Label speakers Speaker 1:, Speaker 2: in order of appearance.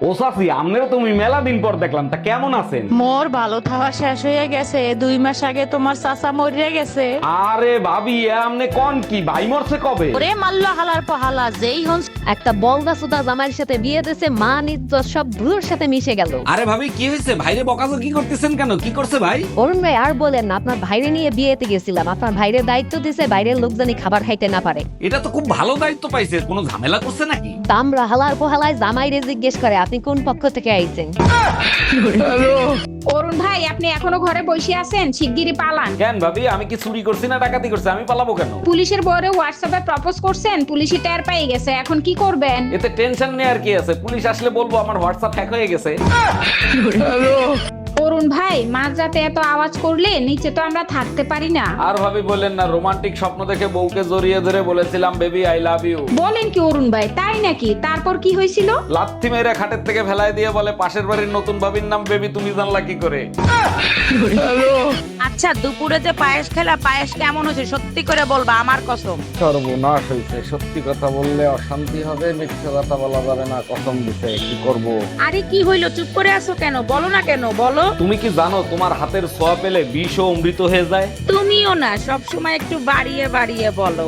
Speaker 1: ও চাচি, আমনেরও তুমি মেলা দিন পর দেখলাম, তা কেমন আছেন?
Speaker 2: মোর ভালো থাকা শেষ হয়ে গেছে, 2 মাস আগে তোমার চাচা মরিয়া গেছে।
Speaker 1: আরে ভাবি, এ আমনে কোন কি? ভাই মরছে কবে?
Speaker 2: ওরে মাল্লা হালার পহালা, যেই হন
Speaker 3: একটা বলদা সুদা জামাইয়ের সাথে বিয়ে দিয়েছে, মান ইজ্জত সব ভুলোর সাথে মিশে গেল।
Speaker 1: আরে ভাবি, কি হয়েছে? ভাইরে বকাজকি করতেছেন কেন? কি করছে ভাই?
Speaker 3: অরুণ ভাই আর বলেন না, আপনার ভাইরে নিয়ে বিয়েতে গেছিলাম, আপনার ভাইরে দায়িত্ব দিছে বাইরের লোক জানি খাবার খাইতে না পারে।
Speaker 1: এটা তো খুব ভালো দায়িত্ব পাইছে, কোনো ঝামেলা করছে নাকি?
Speaker 3: দামরা হালার পোহালায় জামাইরে জিজ্ঞেস করে আপনি কোন পক্ষ থেকে আইছেন।
Speaker 4: অরুণ ভাই, আপনি এখনো ঘরে বসে আছেন? শিগগিরই পালান।
Speaker 1: কেন ভাবি, আমি কি চুরি করছি না ডাকাতি করছি? আমি পালাবো কেন?
Speaker 4: পুলিশের বরে হোয়াটসঅ্যাপে প্রপোজ করছেন, পুলিশই টের পেয়ে গেছে, এখন কি করবেন?
Speaker 1: এতে টেনশন নেই, আর কি আছে? পুলিশ আসলে বলবো আমার হোয়াটসঅ্যাপ হ্যাক হয়ে গেছে।
Speaker 4: অরুণ ভাই, মাঝরাতে এত আওয়াজ করলে নিচে তো আমরা থাকতে পারি না।
Speaker 1: আর ভাবি বললেন না, রোমান্টিক স্বপ্ন দেখে বউকে জড়িয়ে ধরে বলেছিলাম বেবি আই লাভ ইউ।
Speaker 4: বলেন কি অরুণ ভাই, তাই নাকি? তারপর কি হয়েছিল?
Speaker 1: লাথি মেরে খাটের থেকে ফেলায় দিয়ে বলে পাশের বাড়ির নতুন ভাবির নাম বেবি, তুমি জানলা কি করে?
Speaker 5: আচ্ছা, দুপুরে যে পায়েস খেলা, পায়েস কেমন হয়েছে সত্যি করে বলবা, আমার কসম।
Speaker 1: সর্বনাশ হয়েছে, সত্যি কথা বললে অশান্তি হবে, মিথ্যে কথা বলা যাবে না, কসম দিতে। কি করব?
Speaker 5: আরে কি হইলো, চুপ করে আছো কেন? বলো না কেন, বলো।
Speaker 1: তুমি কি জানো তোমার হাতের ছোঁয়া পেলে বিষ ও অমৃত হয়ে যায়?
Speaker 5: তুমিও না সব সময় একটু বাড়িয়ে বাড়িয়ে বলো।